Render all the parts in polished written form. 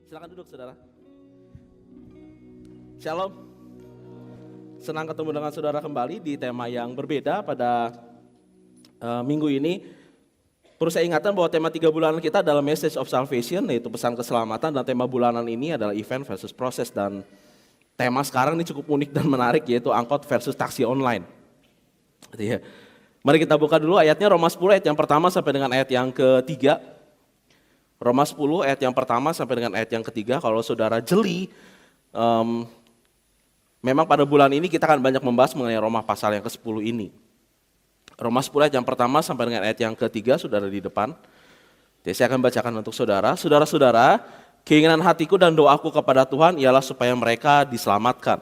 Silakan duduk, saudara. Shalom. Senang ketemu dengan saudara kembali di tema yang berbeda pada minggu ini. Perlu saya ingatkan bahwa tema 3 bulanan kita adalah Message of Salvation, yaitu pesan keselamatan, dan tema bulanan ini adalah event versus proses. Dan tema sekarang ini cukup unik dan menarik, yaitu angkot versus taksi online. Jadi, mari kita buka dulu ayatnya, Roma 10 ayat yang pertama sampai dengan ayat yang ketiga. Roma 10 ayat yang pertama sampai dengan ayat yang ketiga. Kalau saudara jeli, memang pada bulan ini kita akan banyak membahas mengenai Roma pasal yang ke-10 ini. Roma 10 ayat yang pertama sampai dengan ayat yang ketiga sudah ada di depan. Jadi saya akan bacakan untuk saudara. Saudara-saudara, keinginan hatiku dan doaku kepada Tuhan ialah supaya mereka diselamatkan.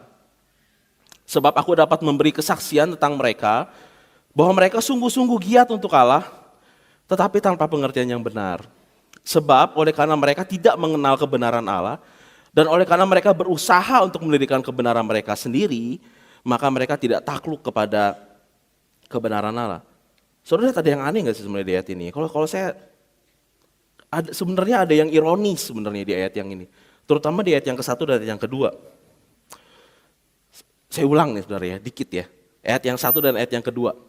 Sebab aku dapat memberi kesaksian tentang mereka, bahwa mereka sungguh-sungguh giat untuk Allah, tetapi tanpa pengertian yang benar. Sebab oleh karena mereka tidak mengenal kebenaran Allah, dan oleh karena mereka berusaha untuk mendirikan kebenaran mereka sendiri, maka mereka tidak takluk kepada kebenaran Allah. Saudara lihat ada yang aneh nggak sih sebenarnya di ayat ini? Kalau saya sebenarnya ada yang ironis sebenarnya di ayat yang ini, terutama di ayat yang ke-1 dan ayat yang kedua. Saya ulang nih saudara ya, dikit ya. Ayat yang 1 dan ayat yang kedua.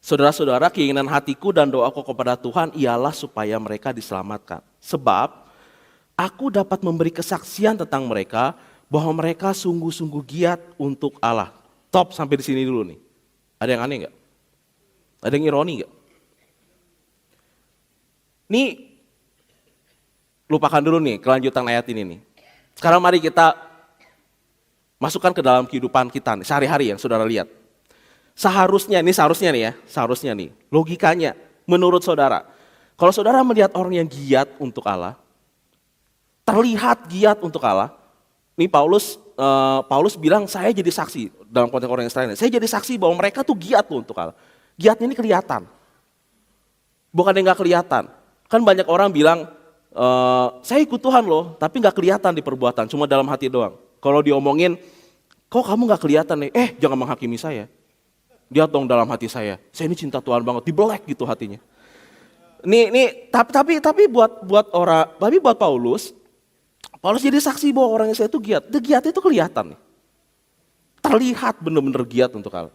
Saudara-saudara, keinginan hatiku dan doaku kepada Tuhan ialah supaya mereka diselamatkan. Sebab aku dapat memberi kesaksian tentang mereka bahwa mereka sungguh-sungguh giat untuk Allah. Top sampai di sini dulu nih. Ada yang aneh nggak? Ada yang ironi nggak? Nih, lupakan dulu nih kelanjutan ayat ini nih. Sekarang mari kita masukkan ke dalam kehidupan kita nih, sehari-hari yang saudara lihat. Seharusnya nih, logikanya menurut saudara. Kalau saudara melihat orang yang giat untuk Allah, terlihat giat untuk Allah, nih Paulus bilang saya jadi saksi dalam konteks orang Israel. Saya jadi saksi bahwa mereka tuh giat loh untuk Allah. Giatnya ini kelihatan. Bukan yang nggak kelihatan. Kan banyak orang bilang saya ikut Tuhan loh, tapi nggak kelihatan di perbuatan, cuma dalam hati doang. Kalau diomongin, kok kamu nggak kelihatan nih? Jangan menghakimi saya. Dia dong dalam hati saya ini cinta Tuhan banget, dibelek gitu hatinya. Tapi buat Paulus jadi saksi bahwa orang Israel itu giat. Giat itu kelihatan. Terlihat benar-benar giat untuk Allah.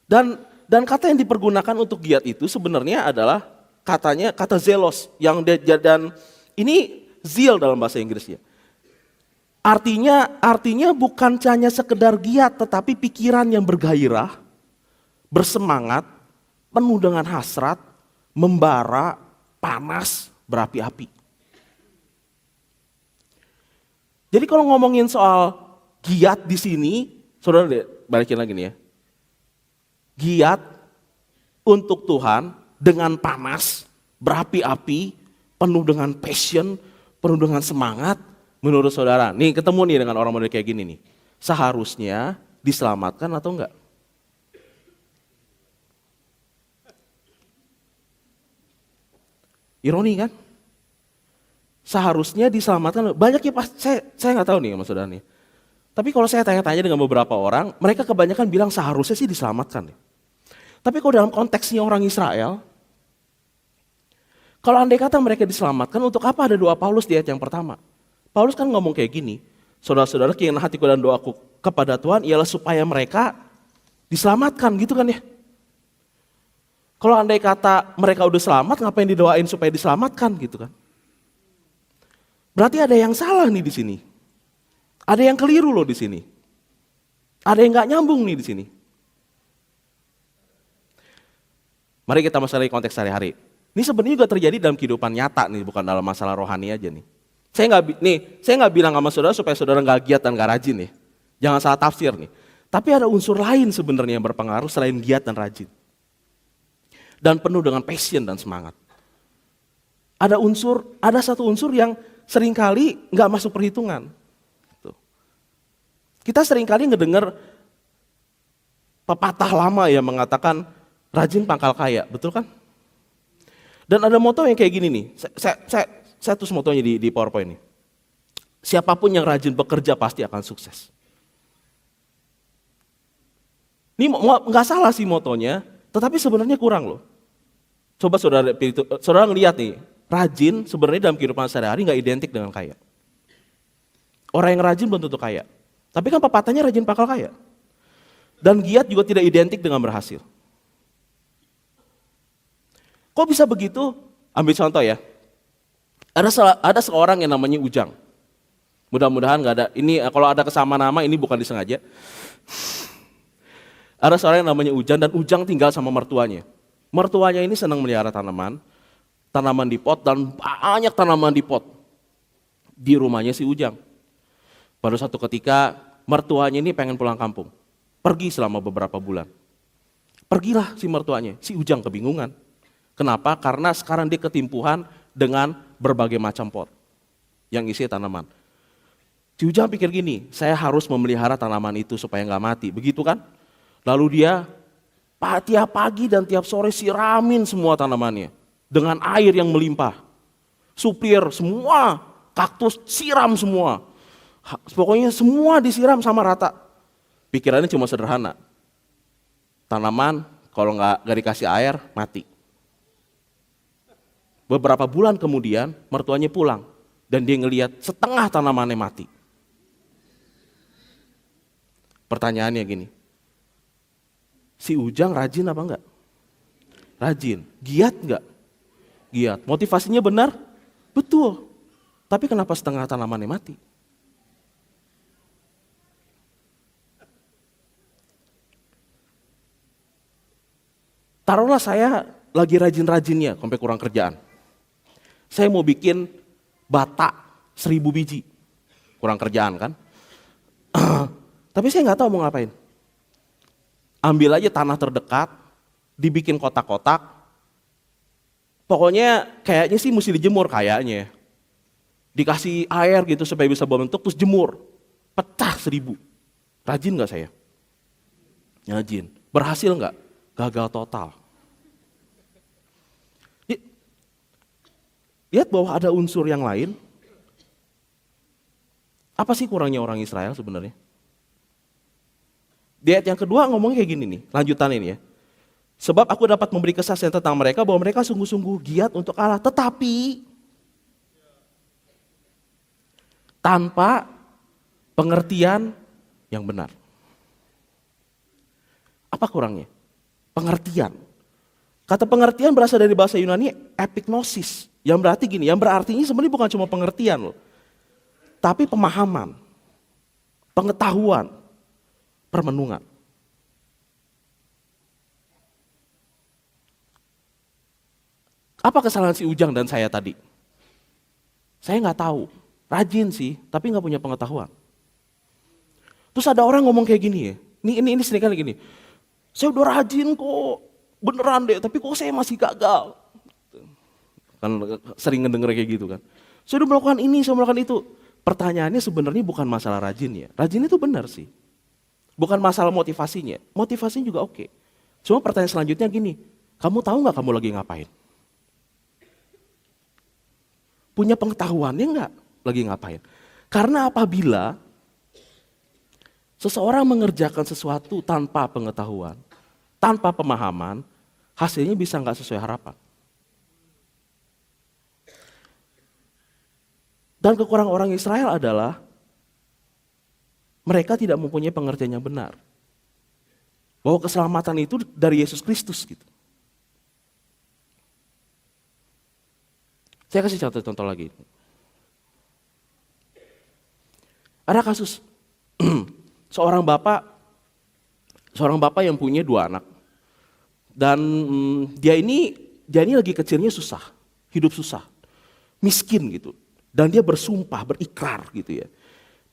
Dan kata yang dipergunakan untuk giat itu sebenarnya adalah kata zelos. Dan ini zeal dalam bahasa Inggrisnya. Artinya bukan hanya sekedar giat, tetapi pikiran yang bergairah, bersemangat, penuh dengan hasrat, membara, panas, berapi-api. Jadi kalau ngomongin soal giat di sini, saudara balikin lagi nih ya. Giat untuk Tuhan dengan panas, berapi-api, penuh dengan passion, penuh dengan semangat, menurut saudara. Nih ketemu nih dengan orang model kayak gini nih. Seharusnya diselamatkan atau enggak? Ironi kan? Seharusnya diselamatkan. Banyak ya saya nggak tahu nih sama saudara nih. Tapi kalau saya tanya-tanya dengan beberapa orang, mereka kebanyakan bilang seharusnya sih diselamatkan. Tapi kalau dalam konteksnya orang Israel, kalau andai kata mereka diselamatkan, untuk apa ada doa Paulus di ayat yang pertama? Paulus kan ngomong kayak gini, saudara-saudara, keinginan hatiku dan doaku kepada Tuhan ialah supaya mereka diselamatkan, gitu kan ya. Kalau andai kata mereka udah selamat, ngapain didoain supaya diselamatkan gitu kan? Berarti ada yang salah nih di sini. Ada yang keliru loh di sini. Ada yang nggak nyambung nih di sini. Mari kita masuk lagi konteks sehari-hari. Ini sebenarnya juga terjadi dalam kehidupan nyata nih, bukan dalam masalah rohani aja nih. Saya nggak bilang sama saudara supaya saudara nggak giat dan nggak rajin nih. Jangan salah tafsir nih. Tapi ada unsur lain sebenarnya yang berpengaruh selain giat dan rajin. Dan penuh dengan passion dan semangat. Ada satu unsur yang seringkali nggak masuk perhitungan. Kita seringkali ngedengar pepatah lama yang mengatakan rajin pangkal kaya, betul kan? Dan ada moto yang kayak gini nih, saya tulis motonya di PowerPoint ini. Siapapun yang rajin bekerja pasti akan sukses. Ini nggak salah sih motonya, tetapi sebenarnya kurang loh. Coba saudara ngeliat nih, rajin sebenarnya dalam kehidupan sehari-hari nggak identik dengan kaya. Orang yang rajin belum tentu kaya. Tapi kan pepatahnya rajin bakal kaya. Dan giat juga tidak identik dengan berhasil. Kok bisa begitu? Ambil contoh ya. Ada seorang yang namanya Ujang. Mudah-mudahan nggak ada. Ini kalau ada kesamaan nama ini bukan disengaja. Ada seorang yang namanya Ujang dan Ujang tinggal sama mertuanya. Mertuanya ini senang melihara tanaman di pot dan banyak tanaman di pot di rumahnya si Ujang. Pada suatu ketika mertuanya ini pengen pulang kampung. Pergi selama beberapa bulan. Pergilah si mertuanya, si Ujang kebingungan. Kenapa? Karena sekarang dia ketimpuhan dengan berbagai macam pot yang isi tanaman. Si Ujang pikir gini, saya harus memelihara tanaman itu supaya nggak mati, begitu kan? Lalu dia tiap pagi dan tiap sore siramin semua tanamannya dengan air yang melimpah. Supir semua, kaktus siram semua. Pokoknya semua disiram sama rata. Pikirannya cuma sederhana. Tanaman kalau nggak dikasih air mati. Beberapa bulan kemudian mertuanya pulang dan dia ngelihat setengah tanamannya mati. Pertanyaannya gini, si Ujang rajin apa enggak? Rajin. Giat enggak? Giat. Motivasinya benar? Betul. Tapi kenapa setengah tanamannya mati? Taruhlah saya lagi rajin-rajinnya sampai kurang kerjaan. Saya mau bikin bata 1000 biji. Kurang kerjaan kan? Tapi saya nggak tahu mau ngapain. Ambil aja tanah terdekat, dibikin kotak-kotak. Pokoknya kayaknya sih mesti dijemur kayaknya. Dikasih air gitu supaya bisa berbentuk terus jemur. Pecah 1000. Rajin nggak saya? Rajin. Berhasil nggak? Gagal total. Lihat bahwa ada unsur yang lain. Apa sih kurangnya orang Israel sebenarnya? Di ayat yang kedua ngomongnya kayak gini nih, lanjutan ini ya. Sebab aku dapat memberi kesaksian tentang mereka bahwa mereka sungguh-sungguh giat untuk Allah. Tetapi tanpa pengertian yang benar. Apa kurangnya? Pengertian. Kata pengertian berasal dari bahasa Yunani epignosis. Yang berarti gini, yang berartinya sebenarnya bukan cuma pengertian loh. Tapi pemahaman, pengetahuan, permenungan. Apa kesalahan si Ujang dan saya tadi? Saya nggak tahu, rajin sih, tapi nggak punya pengetahuan. Terus ada orang ngomong kayak gini ya, ini sering kali gini, saya udah rajin kok, beneran deh, tapi kok saya masih gagal. Kan sering ngedenger kayak gitu kan. Saya udah melakukan ini, saya melakukan itu. Pertanyaannya sebenarnya bukan masalah rajin ya, rajin itu benar sih. Bukan masalah motivasinya, motivasinya juga oke. Cuma pertanyaan selanjutnya gini, kamu tahu nggak kamu lagi ngapain? Punya pengetahuannya nggak lagi ngapain? Karena apabila seseorang mengerjakan sesuatu tanpa pengetahuan, tanpa pemahaman, hasilnya bisa nggak sesuai harapan. Dan kekurangan orang Israel adalah mereka tidak mempunyai pengertian yang benar. Bahwa keselamatan itu dari Yesus Kristus gitu. Saya kasih contoh lagi. Ada kasus seorang bapak yang punya 2 anak. Dan dia ini lagi kecilnya susah, hidup susah, miskin gitu. Dan dia bersumpah, berikrar gitu ya.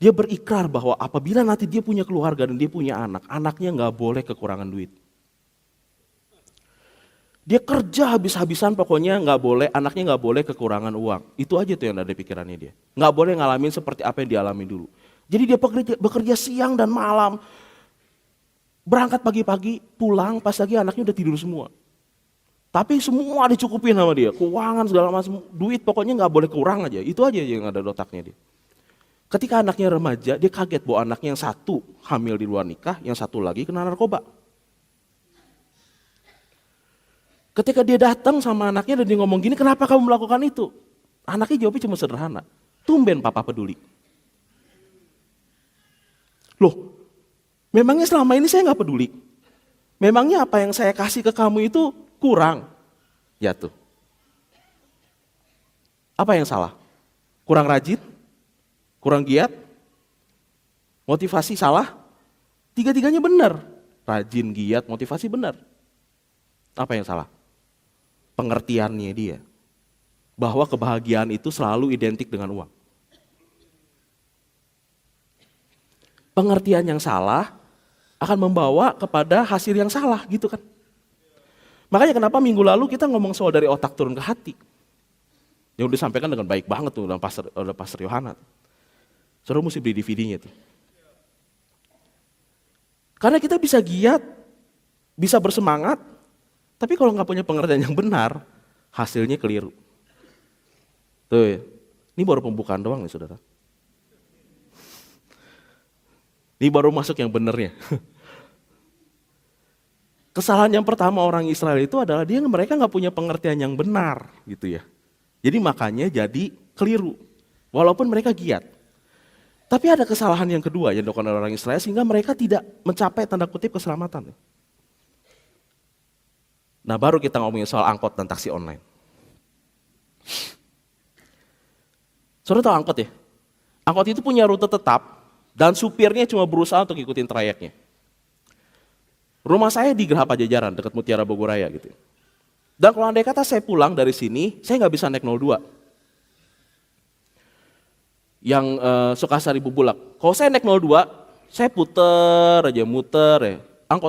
Dia berikrar bahwa apabila nanti dia punya keluarga dan dia punya anak, anaknya nggak boleh kekurangan duit. Dia kerja habis-habisan pokoknya nggak boleh, anaknya nggak boleh kekurangan uang. Itu aja tuh yang ada di pikirannya dia. Nggak boleh ngalamin seperti apa yang dialami dulu. Jadi dia bekerja siang dan malam. Berangkat pagi-pagi, pulang pas lagi anaknya udah tidur semua. Tapi semua dicukupin sama dia, keuangan segala macam, duit pokoknya nggak boleh kurang aja. Itu aja yang ada di otaknya dia. Ketika anaknya remaja, dia kaget bahwa anaknya yang satu hamil di luar nikah, yang satu lagi kena narkoba. Ketika dia datang sama anaknya dan dia ngomong gini, kenapa kamu melakukan itu? Anaknya jawabnya cuma sederhana, tumben papa peduli. Loh, memangnya selama ini saya nggak peduli? Memangnya apa yang saya kasih ke kamu itu kurang? Ya tuh. Apa yang salah? Kurang rajin? Kurang giat? Motivasi salah? Tiga-tiganya benar. Rajin, giat, motivasi benar. Apa yang salah? Pengertiannya dia. Bahwa kebahagiaan itu selalu identik dengan uang. Pengertian yang salah akan membawa kepada hasil yang salah gitu kan. Makanya kenapa minggu lalu kita ngomong soal dari otak turun ke hati. Yang disampaikan dengan baik banget tuh oleh Pastor Yohana. Saudara mesti beli DVD-nya tuh. Karena kita bisa giat, bisa bersemangat, tapi kalau nggak punya pengertian yang benar, hasilnya keliru. Tuh ya. Ini baru pembukaan doang nih saudara. Ini baru masuk yang benernya. Kesalahan yang pertama orang Israel itu adalah mereka nggak punya pengertian yang benar gitu ya. Jadi makanya jadi keliru, walaupun mereka giat. Tapi ada kesalahan yang kedua yang dilakukan oleh orang Israel sehingga mereka tidak mencapai tanda kutip keselamatan. Nah baru kita ngomongin soal angkot dan taksi online. Saudara tahu angkot ya? Angkot itu punya rute tetap. Dan supirnya cuma berusaha untuk ngikutin trayeknya. Rumah saya di Geraha Pajajaran, dekat Mutiara Bogoraya gitu. Dan kalau andai kata saya pulang dari sini, saya nggak bisa naik 02. Yang Sukasari Bubulak. Kalau saya naik 02, saya muter ya.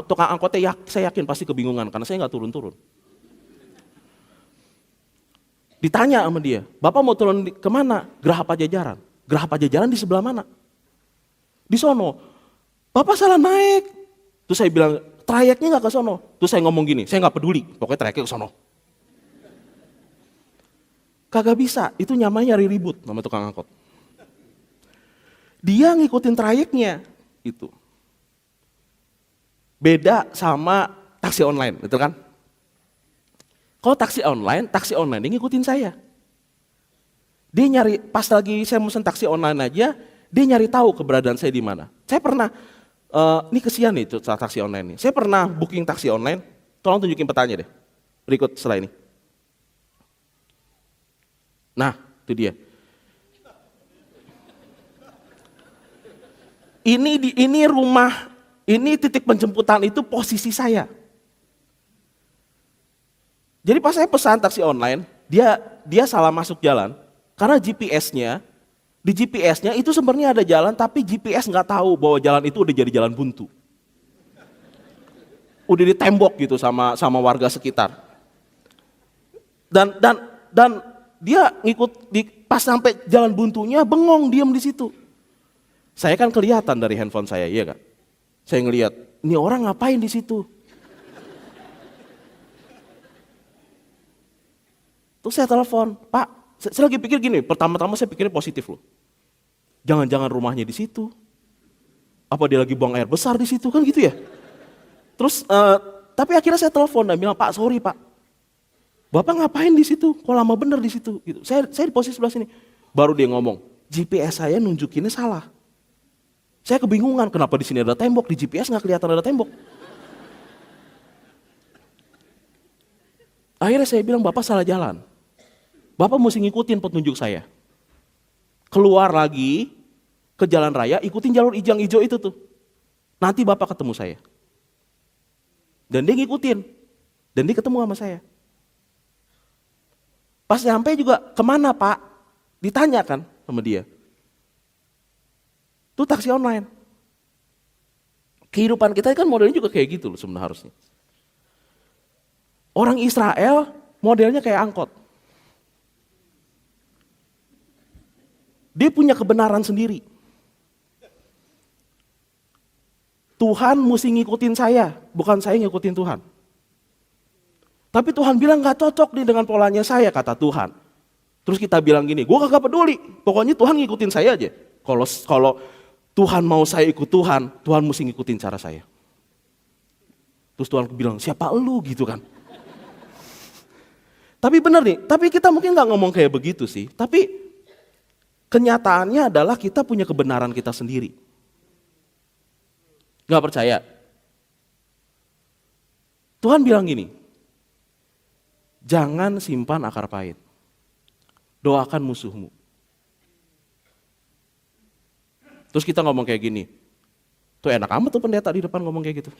Tukang angkotnya saya yakin pasti kebingungan, karena saya nggak turun-turun. Ditanya sama dia, Bapak mau turun kemana? Geraha Pajajaran. Geraha Pajajaran di sebelah mana? Di sono, Bapak salah naik. Terus saya bilang, trayeknya nggak ke sono. Terus saya ngomong gini, saya nggak peduli, pokoknya trayeknya ke sono. Kagak bisa, itu nyamanya nyari ribut sama tukang angkot. Dia ngikutin trayeknya, itu. Beda sama taksi online, betul kan? Kalau taksi online dia ngikutin saya. Dia nyari, pas lagi saya mesen taksi online aja, dia nyari tahu keberadaan saya di mana. Saya pernah, ini kesian nih taksi online nih. Saya pernah booking taksi online, tolong tunjukin petanya deh. Berikut setelah ini. Nah, itu dia. Ini rumah, ini titik penjemputan itu posisi saya. Jadi pas saya pesan taksi online, dia salah masuk jalan, karena di GPS-nya itu sebenarnya ada jalan, tapi GPS nggak tahu bahwa jalan itu udah jadi jalan buntu. Udah ditembok gitu sama warga sekitar. Dan dia pas sampai jalan buntunya bengong diam di situ. Saya kan kelihatan dari handphone saya, iya kan? Saya ngelihat, ini orang ngapain di situ? Terus saya telepon, Pak, saya lagi pikir gini, pertama-tama saya pikirnya positif loh. Jangan-jangan rumahnya di situ. Apa dia lagi buang air besar di situ, kan gitu ya. Terus, tapi akhirnya saya telepon dan bilang, Pak, sorry Pak. Bapak ngapain di situ? Kok lama bener di situ? Gitu. Saya di posisi sebelah sini. Baru dia ngomong, GPS saya nunjukinnya salah. Saya kebingungan, kenapa di sini ada tembok, di GPS nggak kelihatan ada tembok. Akhirnya saya bilang, Bapak salah jalan. Bapak mesti ngikutin petunjuk saya. Keluar lagi ke jalan raya, ikutin jalur hijau itu tuh. Nanti Bapak ketemu saya. Dan dia ngikutin. Dan dia ketemu sama saya. Pas nyampe juga, kemana Pak? Ditanyakan sama dia. Itu taksi online. Kehidupan kita kan modelnya juga kayak gitu loh sebenarnya harusnya. Orang Israel modelnya kayak angkot. Dia punya kebenaran sendiri. Tuhan mesti ngikutin saya, bukan saya ngikutin Tuhan. Tapi Tuhan bilang gak cocok nih dengan polanya saya, kata Tuhan. Terus kita bilang gini, gue kagak peduli, pokoknya Tuhan ngikutin saya aja. Kalau Tuhan mau saya ikut Tuhan mesti ngikutin cara saya. Terus Tuhan bilang, siapa elu gitu kan. Tapi benar nih, tapi kita mungkin nggak ngomong kayak begitu sih. Tapi kenyataannya adalah kita punya kebenaran kita sendiri. Nggak percaya? Tuhan bilang gini, jangan simpan akar pahit, doakan musuhmu. Terus kita ngomong kayak gini, tuh enak amat tuh pendeta di depan ngomong kayak gitu.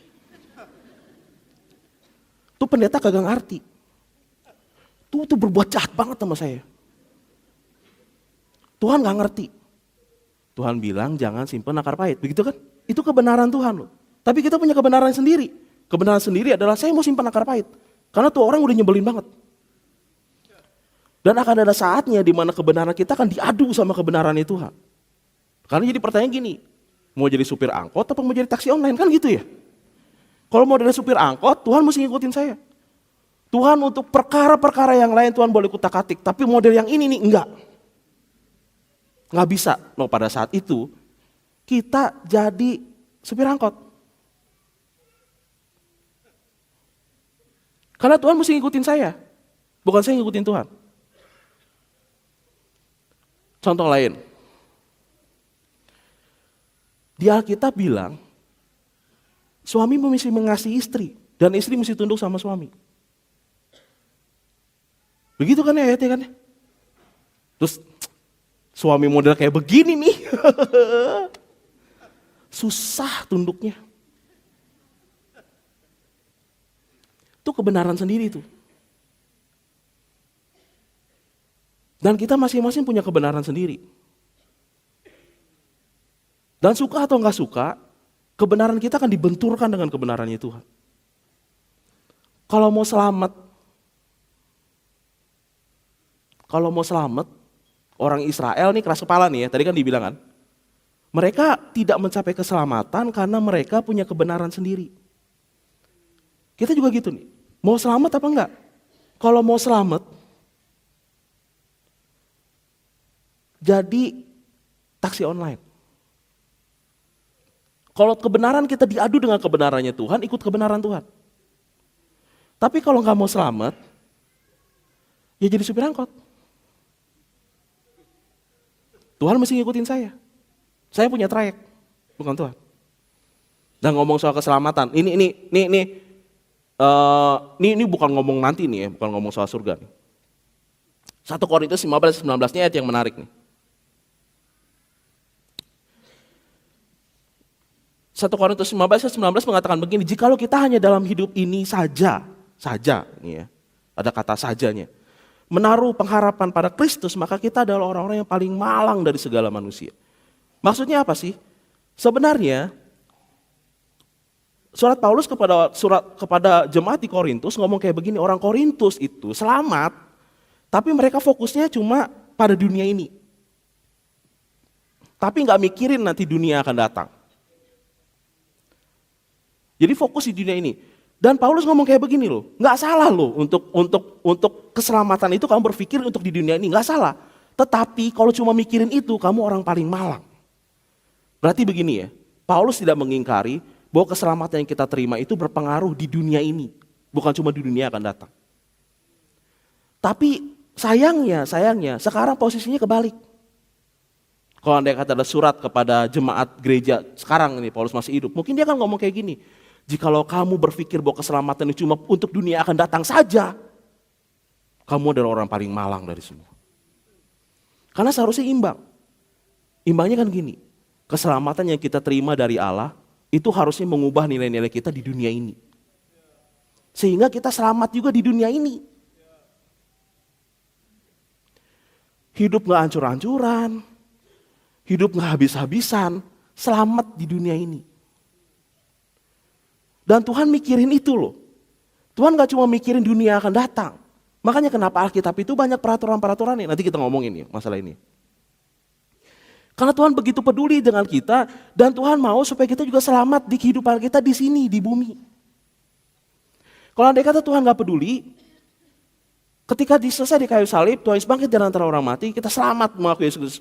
Tuh pendeta kagak ngerti. Tuh berbuat jahat banget sama saya. Tuhan gak ngerti. Tuhan bilang jangan simpen akar pahit, begitu kan? Itu kebenaran Tuhan loh. Tapi kita punya kebenaran sendiri. Kebenaran sendiri adalah saya mau simpan akar pahit. Karena tuh orang udah nyebelin banget. Dan akan ada saatnya di mana kebenaran kita akan diadu sama kebenaran Tuhan. Karena jadi pertanyaan gini, mau jadi supir angkot atau mau jadi taksi online, kan gitu ya? Kalau mau jadi supir angkot, Tuhan mesti ngikutin saya. Tuhan untuk perkara-perkara yang lain Tuhan boleh kutak-atik, tapi model yang ini nih enggak. Nggak bisa. No, pada saat itu kita jadi supir angkot. Karena Tuhan mesti ngikutin saya, bukan saya ngikutin Tuhan. Contoh lain. Di Alkitab bilang, suami mesti mengasihi istri, dan istri mesti tunduk sama suami. Begitu kan ya ayatnya kan? Terus suami model kayak begini nih. Susah tunduknya. Itu kebenaran sendiri tuh. Dan kita masing-masing punya kebenaran sendiri. Dan suka atau enggak suka, kebenaran kita akan dibenturkan dengan kebenarannya Tuhan. Kalau mau selamat, orang Israel nih keras kepala nih ya, tadi kan dibilang kan. Mereka tidak mencapai keselamatan karena mereka punya kebenaran sendiri. Kita juga gitu nih, mau selamat apa enggak? Kalau mau selamat, jadi taksi online. Kalau kebenaran kita diadu dengan kebenarannya Tuhan, ikut kebenaran Tuhan. Tapi kalau nggak mau selamat, ya jadi supir angkot. Tuhan mesti ngikutin saya. Saya punya trayek, bukan Tuhan. Dan ngomong soal keselamatan, ini bukan ngomong nanti nih ya, bukan ngomong soal surga nih. 1 Korintus 15-19 ayat yang menarik nih. 1 Korintus 15-19 mengatakan begini, jikalau kita hanya dalam hidup ini saja nih ya, ada kata sajanya, menaruh pengharapan pada Kristus, maka kita adalah orang-orang yang paling malang dari segala manusia. Maksudnya apa sih? Sebenarnya surat Paulus kepada jemaat di Korintus ngomong kayak begini, orang Korintus itu selamat, tapi mereka fokusnya cuma pada dunia ini. Tapi nggak mikirin nanti dunia akan datang. Jadi fokus di dunia ini. Dan Paulus ngomong kayak begini loh, nggak salah loh untuk keselamatan itu kamu berpikir untuk di dunia ini, nggak salah. Tetapi kalau cuma mikirin itu, kamu orang paling malang. Berarti begini ya, Paulus tidak mengingkari bahwa keselamatan yang kita terima itu berpengaruh di dunia ini, bukan cuma di dunia akan datang. Tapi sayangnya sekarang posisinya kebalik. Kalau andai kata ada surat kepada jemaat gereja sekarang ini, Paulus masih hidup, mungkin dia akan ngomong kayak gini, jikalau kamu berpikir bahwa keselamatan itu cuma untuk dunia akan datang saja, kamu adalah orang paling malang dari semua. Karena seharusnya imbang. Imbangnya kan gini, keselamatan yang kita terima dari Allah, itu harusnya mengubah nilai-nilai kita di dunia ini. Sehingga kita selamat juga di dunia ini. Hidup gak hancur-hancuran, hidup gak habis-habisan, selamat di dunia ini. Dan Tuhan mikirin itu loh. Tuhan gak cuma mikirin dunia akan datang. Makanya kenapa Alkitab itu banyak peraturan-peraturan nih. Nanti kita ngomongin nih masalah ini. Karena Tuhan begitu peduli dengan kita. Dan Tuhan mau supaya kita juga selamat di kehidupan kita di sini, di bumi. Kalau andai kata Tuhan gak peduli, ketika selesai di kayu salib, Tuhan Yesus bangkit dari antara orang mati, kita selamat mengakui Yesus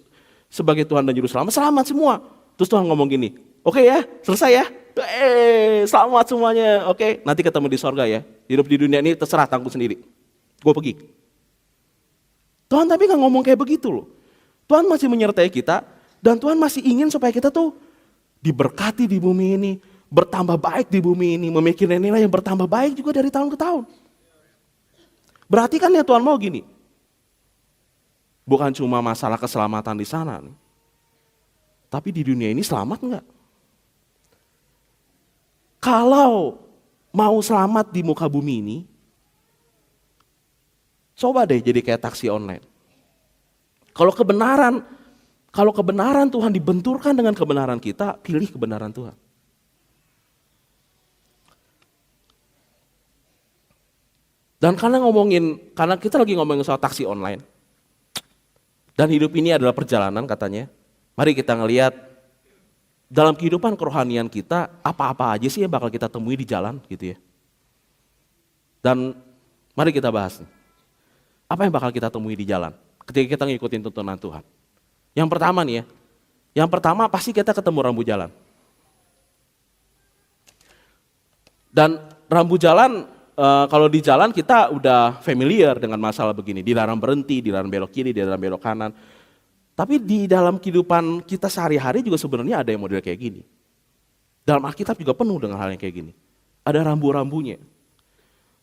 sebagai Tuhan dan Juru Selamat. Selamat semua. Terus Tuhan ngomong gini, oke ya, selesai ya. Selamat semuanya, oke. Nanti ketemu di sorga ya. Hidup di dunia ini terserah, tanggung sendiri. Gue pergi. Tuhan tapi nggak ngomong kayak begitu loh. Tuhan masih menyertai kita dan Tuhan masih ingin supaya kita tuh diberkati di bumi ini, bertambah baik di bumi ini, memiliki nilai yang bertambah baik juga dari tahun ke tahun. Berarti kan ya Tuhan mau gini, bukan cuma masalah keselamatan di sana nih, tapi di dunia ini selamat enggak? Kalau mau selamat di muka bumi ini, coba deh jadi kayak taksi online. Kalau kebenaran Tuhan dibenturkan dengan kebenaran kita, pilih kebenaran Tuhan. Dan karena kita lagi ngomongin soal taksi online. Dan hidup ini adalah perjalanan katanya. Mari kita ngelihat dalam kehidupan kerohanian kita, apa-apa aja sih yang bakal kita temui di jalan gitu ya. Dan mari kita bahas nih. Apa yang bakal kita temui di jalan ketika kita ngikutin tuntunan Tuhan? Yang pertama nih ya, yang pertama pasti kita ketemu rambu jalan. Dan rambu jalan, kalau di jalan kita udah familiar dengan masalah begini, dilarang berhenti, dilarang belok kiri, dilarang belok kanan. Tapi di dalam kehidupan kita sehari-hari juga sebenarnya ada yang model kayak gini. Dalam Alkitab juga penuh dengan hal yang kayak gini. Ada rambu-rambunya.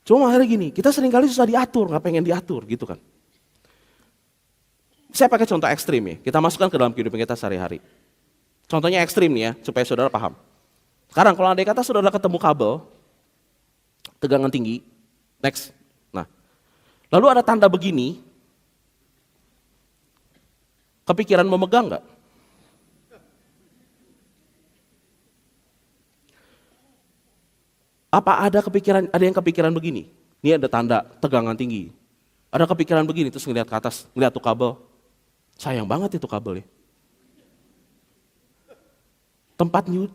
Cuma masalahnya gini, kita seringkali susah diatur, nggak pengen diatur gitu kan. Saya pakai contoh ekstrim ya, kita masukkan ke dalam kehidupan kita sehari-hari. Contohnya ekstrim nih ya, supaya saudara paham. Sekarang kalau andai kata saudara ketemu kabel, tegangan tinggi, next. Nah, lalu ada tanda begini, kepikiran memegang nggak? Apa ada yang kepikiran begini? Ini ada tanda tegangan tinggi. Ada kepikiran begini, terus ngeliat ke atas, ngeliat tuh kabel. Sayang banget itu kabel ya.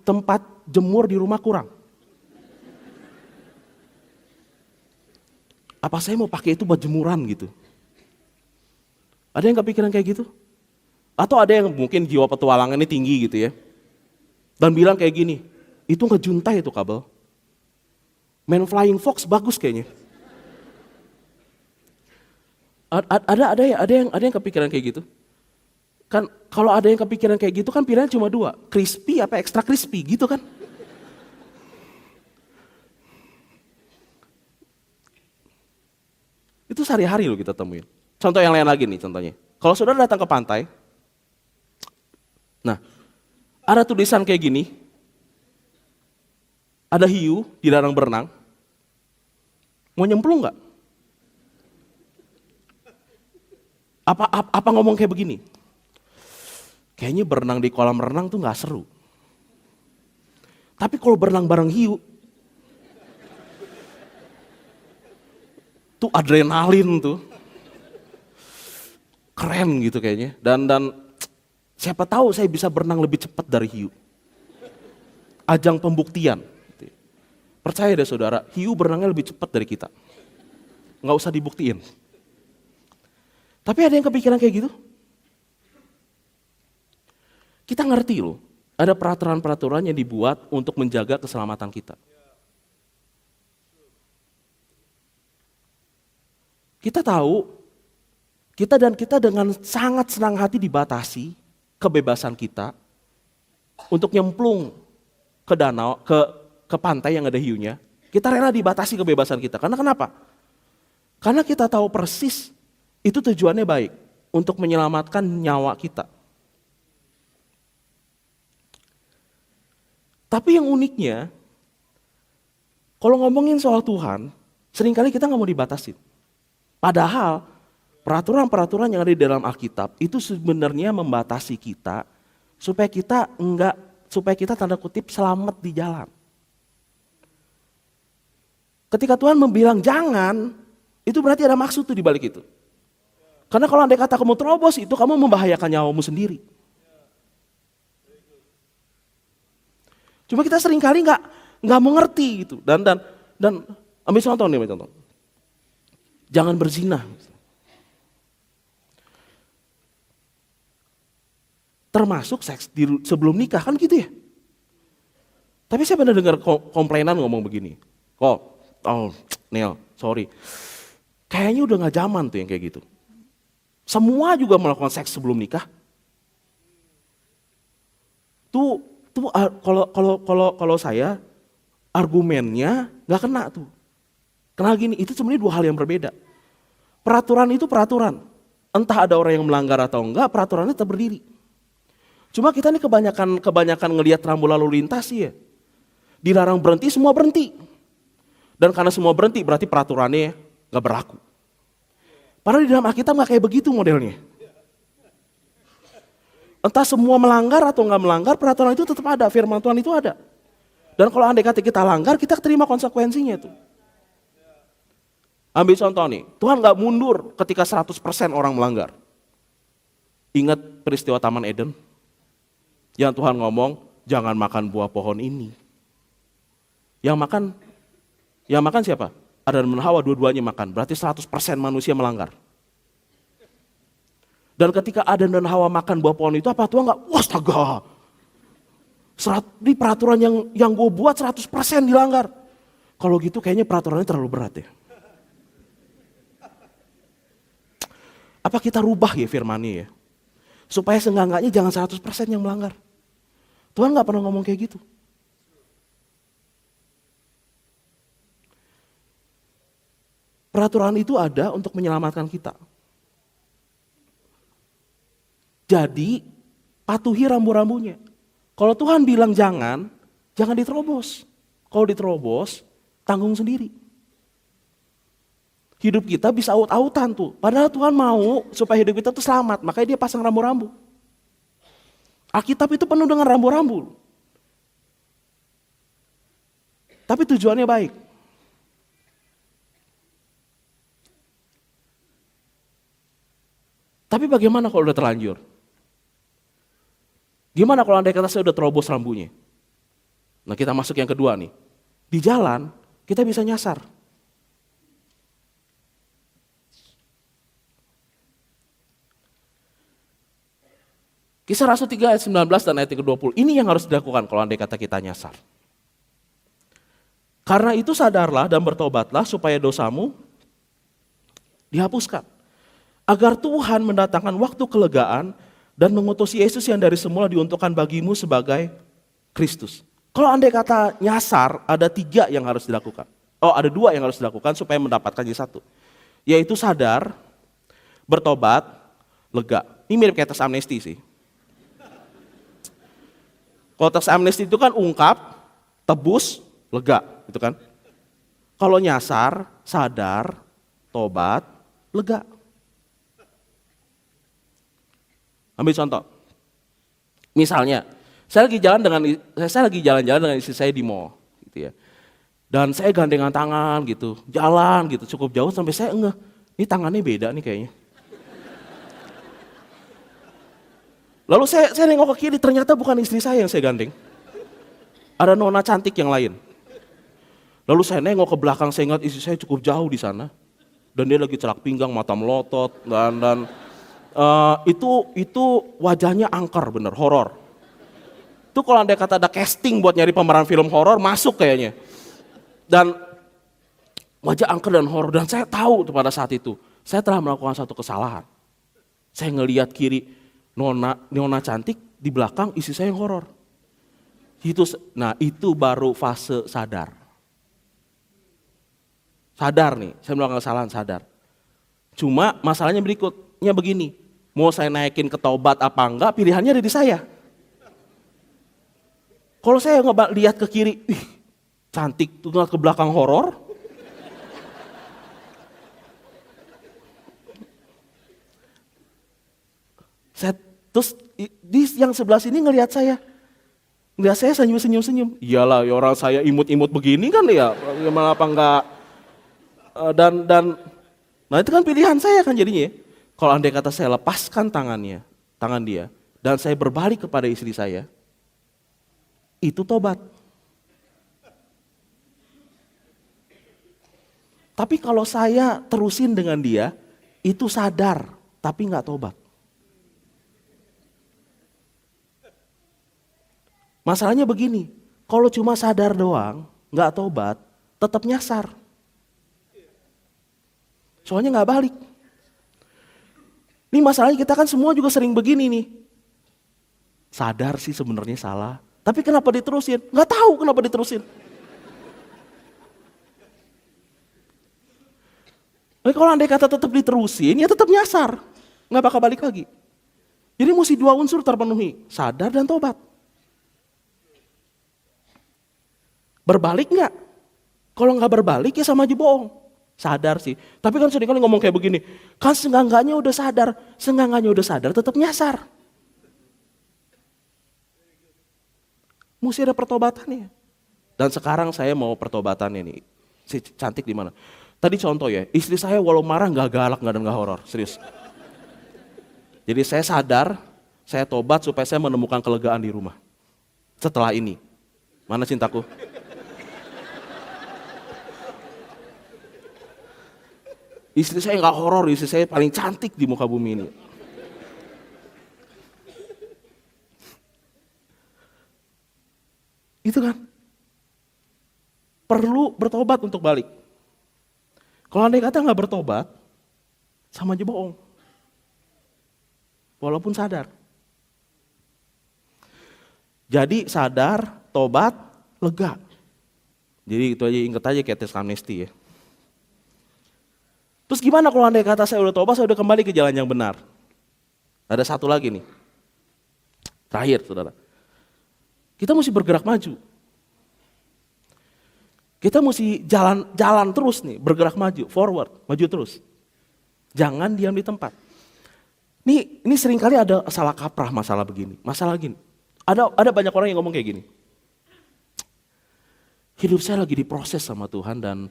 Tempat jemur di rumah kurang. Apa saya mau pakai itu buat jemuran gitu? Ada yang kepikiran kayak gitu? Atau ada yang mungkin jiwa petualangannya tinggi gitu ya. Dan bilang kayak gini, itu ngejuntai itu kabel. Main Flying Fox bagus kayaknya. Ada yang kepikiran kayak gitu? Kan kalau ada yang kepikiran kayak gitu kan pilihannya cuma dua, crispy apa extra crispy gitu kan. Itu sehari-hari loh kita temuin. Contoh yang lain lagi nih contohnya. Kalau saudara datang ke pantai, nah ada tulisan kayak gini, ada hiu dilarang berenang, mau nyemplung nggak? Apa ngomong kayak begini? Kayaknya berenang di kolam renang tuh nggak seru. Tapi kalau berenang bareng hiu, tuh adrenalin tuh, keren gitu kayaknya. Dan siapa tahu saya bisa berenang lebih cepat dari hiu. Ajang pembuktian. Percaya deh saudara, hiu berenangnya lebih cepat dari kita. Nggak usah dibuktiin. Tapi ada yang kepikiran kayak gitu? Kita ngerti loh, ada peraturan-peraturan yang dibuat untuk menjaga keselamatan kita. Kita tahu, kita dengan sangat senang hati dibatasi kebebasan kita untuk nyemplung ke danau, ke pantai yang ada hiunya. Kita rela dibatasi kebebasan kita. Karena kenapa? Karena kita tahu persis itu tujuannya baik untuk menyelamatkan nyawa kita. Tapi yang uniknya, kalau ngomongin soal Tuhan, seringkali kita nggak mau dibatasin. Padahal peraturan-peraturan yang ada di dalam Alkitab itu sebenarnya membatasi kita supaya kita tanda kutip selamat di jalan. Ketika Tuhan membilang jangan, itu berarti ada maksud tuh di balik itu. Karena kalau andai kata kamu terobos itu kamu membahayakan nyawamu sendiri. Cuma kita seringkali nggak mengerti gitu. Dan ambil contoh. Jangan berzina. Termasuk seks sebelum nikah kan gitu ya. Tapi saya pernah dengar komplainan ngomong begini. Neil, sorry. Kayaknya udah nggak zaman tuh yang kayak gitu. Semua juga melakukan seks sebelum nikah. Kalau saya argumennya nggak kena tuh. Karena gini, itu sebenarnya dua hal yang berbeda. Peraturan itu peraturan. Entah ada orang yang melanggar atau enggak, peraturannya tetap berdiri. Cuma kita nih kebanyakan ngelihat rambu lalu lintas ya. Dilarang berhenti, semua berhenti. Dan karena semua berhenti berarti peraturannya nggak berlaku. Padahal di dalam Alkitab nggak kayak begitu modelnya. Entah semua melanggar atau nggak melanggar, peraturan itu tetap ada, firman Tuhan itu ada. Dan kalau andai kata kita langgar, kita terima konsekuensinya itu. Ambil contoh nih, Tuhan nggak mundur ketika 100% orang melanggar. Ingat peristiwa Taman Eden? Yang Tuhan ngomong, jangan makan buah pohon ini. Yang makan siapa? Adam dan Hawa, dua-duanya makan. Berarti 100% manusia melanggar. Dan ketika Adam dan Hawa makan buah pohon itu, apa Tuhan nggak? Wah, astaga. Ini peraturan yang gue buat 100% dilanggar. Kalau gitu kayaknya peraturannya terlalu berat ya. Apa kita rubah ya firman-Nya ya? Supaya seenggak-enggaknya jangan 100% yang melanggar. Tuhan nggak pernah ngomong kayak gitu. Peraturan itu ada untuk menyelamatkan kita. Jadi patuhi rambu-rambunya. Kalau Tuhan bilang jangan diterobos. Kalau diterobos, tanggung sendiri. Hidup kita bisa aut-autan tuh. Padahal Tuhan mau supaya hidup kita tuh selamat. Makanya dia pasang rambu-rambu. Alkitab itu penuh dengan rambu-rambu. Tapi tujuannya baik. Tapi bagaimana kalau udah terlanjur? Gimana kalau andai kata saya udah terobos rambunya? Nah kita masuk yang kedua nih. Di jalan kita bisa nyasar. Kisah Rasul 3 ayat 19 dan ayat 20. Ini yang harus dilakukan kalau andai kata kita nyasar. Karena itu sadarlah dan bertobatlah supaya dosamu dihapuskan. Agar Tuhan mendatangkan waktu kelegaan dan mengutus Yesus yang dari semula diuntukkan bagimu sebagai Kristus. Kalau andai kata nyasar, ada 3 yang harus dilakukan. Ada 2 yang harus dilakukan supaya mendapatkan yang 1. Yaitu sadar, bertobat, lega. Ini mirip kayak teks amnesti sih. Kalau teks amnesti itu kan ungkap, tebus, lega, gitu kan. Kalau nyasar, sadar, tobat, lega. Ambil contoh. Misalnya, saya lagi jalan-jalan dengan istri saya di mall, gitu ya. Dan saya gandengan tangan gitu, jalan gitu cukup jauh sampai saya ngeh, ini tangannya beda nih kayaknya. Lalu saya nengok ke kiri, ternyata bukan istri saya yang saya gandeng. Ada nona cantik yang lain. Lalu saya nengok ke belakang, saya ingat istri saya cukup jauh di sana. Dan dia lagi celak pinggang, mata melotot, dan itu wajahnya angker bener, horor. Itu kalau andai kata ada casting buat nyari pemeran film horor, masuk kayaknya. Dan wajah angker dan horor, dan saya tahu tuh pada saat itu, saya telah melakukan satu kesalahan. Saya ngelihat kiri, nona cantik, di belakang istri saya yang horor. Itu baru fase sadar. Sadar nih, saya melakukan kesalahan, sadar. Cuma masalahnya berikutnya begini, mau saya naikin ke taubat apa enggak, pilihannya ada di saya. Kalau saya lihat ke kiri, cantik, tuh ke belakang horor. Terus yang sebelah sini ngelihat saya senyum-senyum. Iyalah, ya orang saya imut-imut begini kan ya, gimana apa enggak. Nah itu kan pilihan saya kan jadinya. Kalau andai kata saya lepaskan tangan dia, dan saya berbalik kepada istri saya, itu tobat. Tapi kalau saya terusin dengan dia, itu sadar, tapi nggak tobat. Masalahnya begini, kalau cuma sadar doang, nggak tobat, tetap nyasar. Soalnya nggak balik. Ini masalahnya kita kan semua juga sering begini nih. Sadar sih sebenarnya salah. Tapi kenapa diterusin? Nggak tahu kenapa diterusin. Tapi kalau andai kata tetap diterusin, ya tetap nyasar. Nggak bakal balik lagi. Jadi mesti dua unsur terpenuhi. Sadar dan tobat. Berbalik nggak? Kalau nggak berbalik ya sama aja bohong. Sadar sih. Tapi kan seringkali ngomong kayak begini. Kan seenggak-enggaknya udah sadar. Seenggak-enggaknya udah sadar tetap nyasar. Mesti ada pertobatannya. Dan sekarang saya mau pertobatannya nih. Si cantik di mana? Tadi contoh ya, istri saya walau marah nggak galak, nggak horor, serius. Jadi saya sadar, saya tobat supaya saya menemukan kelegaan di rumah. Setelah ini, mana cintaku? Istri saya nggak horor, istri saya paling cantik di muka bumi ini. Itu kan, perlu bertobat untuk balik. Kalau andai kata nggak bertobat, sama aja bohong. Walaupun sadar. Jadi sadar, tobat, lega. Jadi itu aja, ingat aja kayak tes amnesti ya. Terus gimana kalau andai kata saya udah tobat, saya udah kembali ke jalan yang benar? Ada satu lagi nih. Terakhir saudara. Kita mesti bergerak maju. Kita mesti jalan terus nih, bergerak maju, forward, maju terus. Jangan diam di tempat. Ini seringkali ada salah kaprah masalah begini. Masalah gini. Ada banyak orang yang ngomong kayak gini. Hidup saya lagi diproses sama Tuhan dan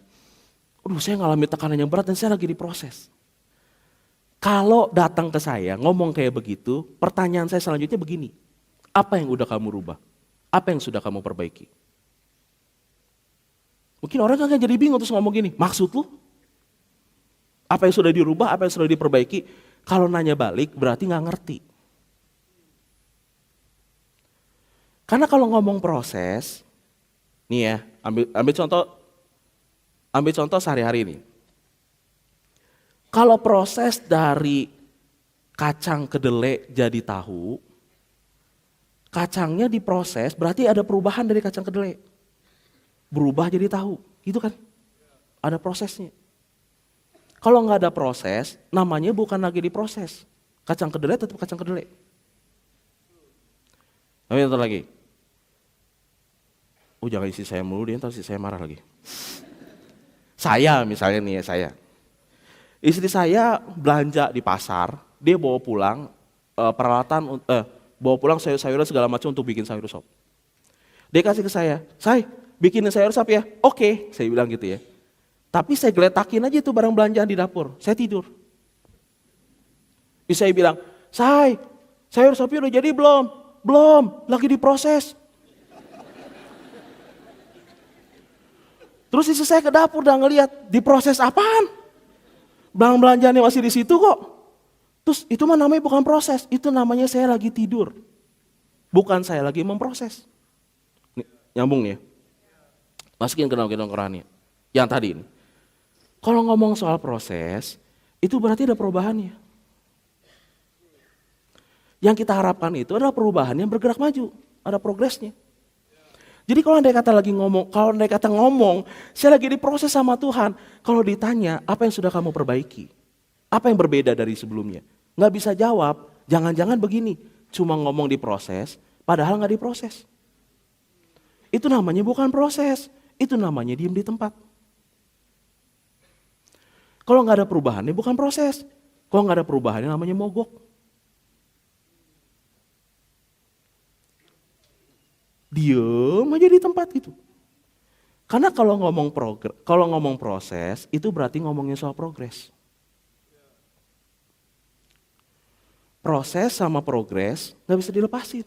saya ngalami tekanan yang berat dan saya lagi diproses. Kalau datang ke saya ngomong kayak begitu, pertanyaan saya selanjutnya begini. Apa yang udah kamu rubah? Apa yang sudah kamu perbaiki? Mungkin orang kan jadi bingung terus ngomong gini, maksud lu? Apa yang sudah dirubah, apa yang sudah diperbaiki? Kalau nanya balik berarti nggak ngerti. Karena kalau ngomong proses, nih ya, ambil contoh sehari-hari ini. Kalau proses dari kacang kedelai jadi tahu, kacangnya diproses berarti ada perubahan dari kacang kedelai. Berubah jadi tahu, gitu kan? Ada prosesnya. Kalau nggak ada proses, namanya bukan lagi diproses. Kacang kedelai tetap kacang kedelai. Tapi ntar lagi. Jangan isi saya mulu, dia ntar isi saya marah lagi. Saya misalnya nih ya, saya. Istri saya belanja di pasar, dia bawa pulang bawa pulang sayur-sayuran segala macam untuk bikin sayur sop. Dia kasih ke saya bikinin sayur sop ya? Oke, saya bilang gitu ya. Tapi saya geletakin aja tuh barang belanjaan di dapur, saya tidur. Bisa saya bilang, sayur sopnya udah jadi belum? Belum, lagi diproses. Terus istri saya ke dapur dan ngeliat, diproses apaan? Barang belanjaannya masih di situ kok. Terus itu mah namanya bukan proses, itu namanya saya lagi tidur. Bukan saya lagi memproses. Nih, nyambung nih ya. Masukin ke dalam Qur'annya. Yang tadi ini. Kalau ngomong soal proses, itu berarti ada perubahannya. Yang kita harapkan itu adalah perubahan yang bergerak maju, ada progresnya. Jadi kalau andai kata ngomong, saya lagi diproses sama Tuhan. Kalau ditanya, apa yang sudah kamu perbaiki? Apa yang berbeda dari sebelumnya? Nggak bisa jawab, jangan-jangan begini, cuma ngomong diproses, padahal nggak diproses. Itu namanya bukan proses, itu namanya diem di tempat. Kalau nggak ada perubahannya bukan proses, kalau nggak ada perubahannya namanya mogok. Diem aja di tempat gitu. Karena kalau ngomong proses, itu berarti ngomongin soal progres. Proses sama progres nggak bisa dilepasin.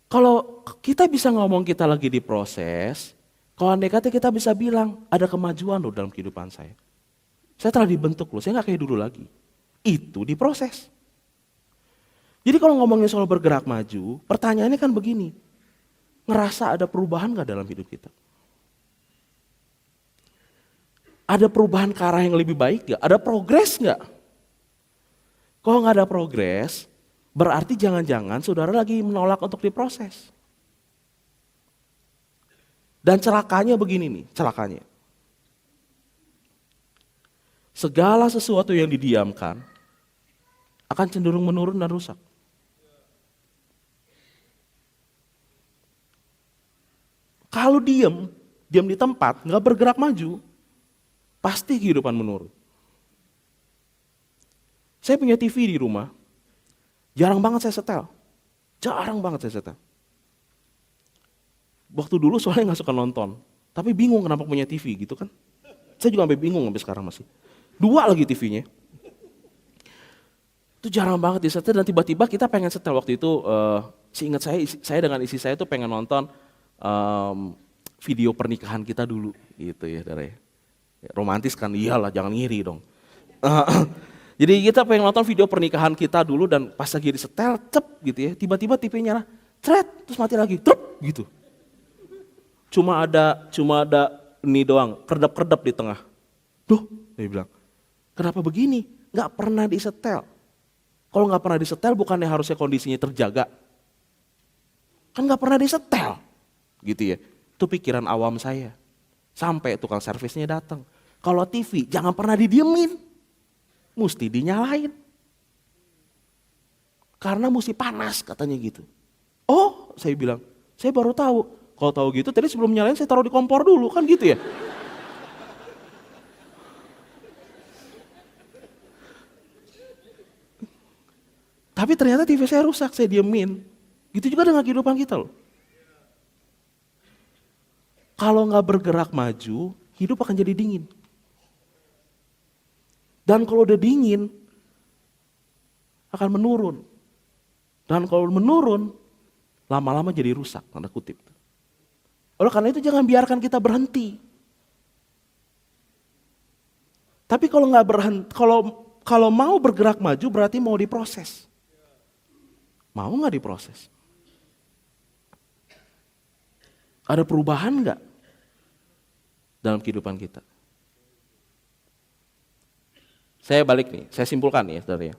Kalau kita bisa ngomong kita lagi diproses, kalau andai kata kita bisa bilang ada kemajuan loh dalam kehidupan saya. Saya telah dibentuk loh, saya nggak kayak dulu lagi. Itu diproses. Jadi kalau ngomongin soal bergerak maju, pertanyaannya kan begini, ngerasa ada perubahan gak dalam hidup kita? Ada perubahan ke arah yang lebih baik gak? Ada progres gak? Kalau nggak ada progres, berarti jangan-jangan saudara lagi menolak untuk diproses. Dan celakanya begini nih, celakanya. Segala sesuatu yang didiamkan akan cenderung menurun dan rusak. Kalau diam di tempat, nggak bergerak maju, pasti kehidupan menurun. Saya punya TV di rumah, jarang banget saya setel. Jarang banget saya setel. Waktu dulu soalnya nggak suka nonton, tapi bingung kenapa punya TV gitu kan. Saya juga sampai bingung sampai sekarang masih. 2 lagi TV-nya. Itu jarang banget disetel dan tiba-tiba kita pengen setel waktu itu. Seingat saya dengan isi saya tuh pengen nonton video pernikahan kita dulu gitu ya, saudara ya. Romantis kan, iyalah jangan ngiri dong. Jadi kita pengen nonton video pernikahan kita dulu dan pas lagi disetel, cep gitu ya, tiba-tiba TV nyala, cret, terus mati lagi, trup gitu. Cuma ada ini doang, kedap-kedap di tengah. Duh, dia bilang, kenapa begini? Gak pernah disetel. Kalau gak pernah disetel bukannya harusnya kondisinya terjaga? Kan gak pernah disetel, gitu ya. Itu pikiran awam saya. Sampai tukang servisnya datang. Kalau TV jangan pernah didiemin. Mesti dinyalain. Karena mesti panas katanya gitu. Oh, saya bilang, saya baru tahu. Kalau tahu gitu tadi sebelum nyalain saya taruh di kompor dulu kan gitu ya. Tapi ternyata TV saya rusak, saya diemin. Gitu juga dengan kehidupan kita loh. Kalau nggak bergerak maju, hidup akan jadi dingin. Dan kalau udah dingin, akan menurun. Dan kalau menurun, lama-lama jadi rusak, tanda kutip. Oleh karena itu jangan biarkan kita berhenti. Tapi kalau nggak berhenti, kalau mau bergerak maju berarti mau diproses. Mau nggak diproses? Ada perubahan nggak dalam kehidupan kita? Saya balik nih, saya simpulkan nih ya saudara ya.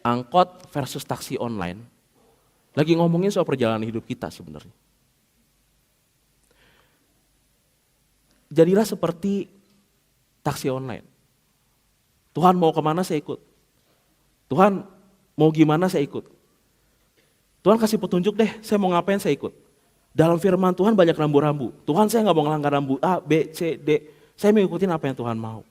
Angkot versus taksi online, lagi ngomongin soal perjalanan hidup kita sebenarnya. Jadilah seperti taksi online. Tuhan mau kemana saya ikut. Tuhan mau gimana saya ikut. Tuhan kasih petunjuk deh, saya mau ngapain saya ikut. Dalam firman Tuhan banyak rambu-rambu. Tuhan saya gak mau ngelanggar rambu A, B, C, D. Saya mengikuti apa yang Tuhan mau.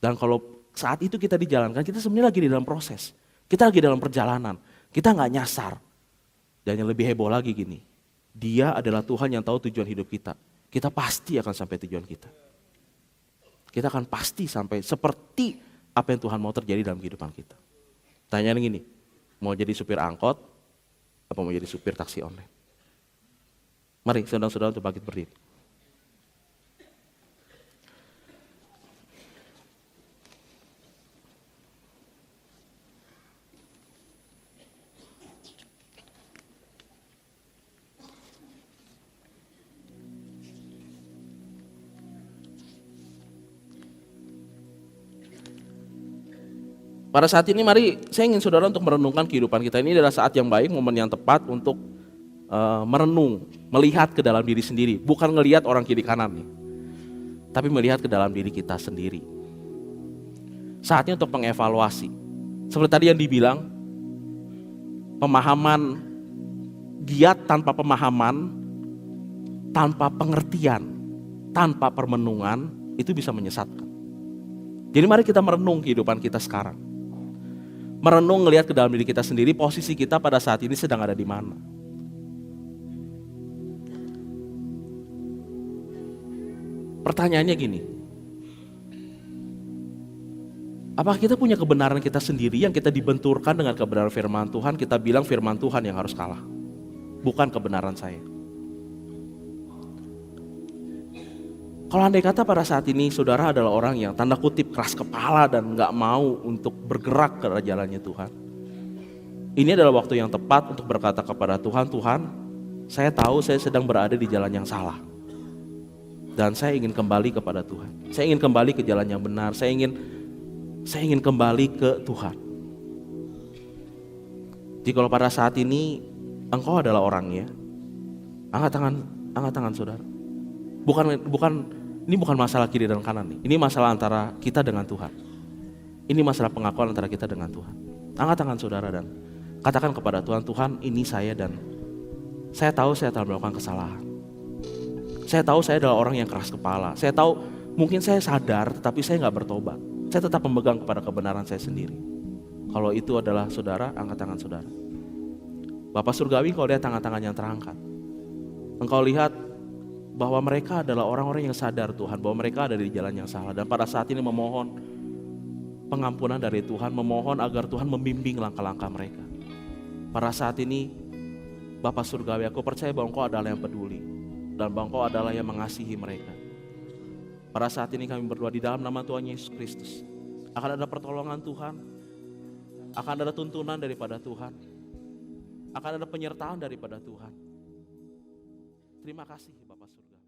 Dan kalau saat itu kita dijalankan, kita sebenarnya lagi di dalam proses. Kita lagi dalam perjalanan. Kita gak nyasar. Dan yang lebih heboh lagi gini. Dia adalah Tuhan yang tahu tujuan hidup kita. Kita pasti akan sampai tujuan kita. Kita akan pasti sampai seperti apa yang Tuhan mau terjadi dalam kehidupan kita. Tanyaan gini, mau jadi supir angkot, apa mau jadi supir taksi online? Mari saudara-saudara untuk bangkit berdiri. Pada saat ini mari saya ingin saudara untuk merenungkan kehidupan kita. Ini adalah saat yang baik, momen yang tepat untuk merenung, melihat ke dalam diri sendiri. Bukan ngelihat orang kiri kanan nih, tapi melihat ke dalam diri kita sendiri. Saatnya untuk mengevaluasi. Seperti tadi yang dibilang, pemahaman giat tanpa pemahaman, tanpa pengertian, tanpa permenungan, itu bisa menyesatkan. Jadi mari kita merenung kehidupan kita sekarang. Merenung ngelihat ke dalam diri kita sendiri, posisi kita pada saat ini sedang ada di mana. Pertanyaannya gini, apakah kita punya kebenaran kita sendiri yang kita dibenturkan dengan kebenaran firman Tuhan, kita bilang firman Tuhan yang harus kalah, bukan kebenaran saya. Kalau andai kata pada saat ini saudara adalah orang yang tanda kutip keras kepala dan gak mau untuk bergerak ke jalannya Tuhan. Ini adalah waktu yang tepat untuk berkata kepada Tuhan, Tuhan, saya tahu saya sedang berada di jalan yang salah. Dan saya ingin kembali kepada Tuhan. Saya ingin kembali ke jalan yang benar. Saya ingin kembali ke Tuhan. Jadi kalau pada saat ini engkau adalah orangnya, angkat tangan saudara. Ini bukan masalah kiri dan kanan nih. Ini masalah antara kita dengan Tuhan. Ini masalah pengakuan antara kita dengan Tuhan. Angkat tangan saudara dan katakan kepada Tuhan, Tuhan ini saya dan saya tahu saya telah melakukan kesalahan. Saya tahu saya adalah orang yang keras kepala. Saya tahu mungkin saya sadar tetapi saya gak bertobat. Saya tetap memegang kepada kebenaran saya sendiri. Kalau itu adalah saudara, angkat tangan saudara. Bapak Surgawi, kau lihat tangan-tangan yang terangkat. Engkau lihat bahwa mereka adalah orang-orang yang sadar Tuhan, bahwa mereka ada di jalan yang salah. Dan pada saat ini memohon pengampunan dari Tuhan, memohon agar Tuhan membimbing langkah-langkah mereka. Pada saat ini Bapak Surgawi, aku percaya bahwa Engkau adalah yang peduli dan bahwa Engkau adalah yang mengasihi mereka. Pada saat ini kami berdoa di dalam nama Tuhan Yesus Kristus. Akan ada pertolongan Tuhan, akan ada tuntunan daripada Tuhan, akan ada penyertaan daripada Tuhan. Terima kasih Bapak Surgawi.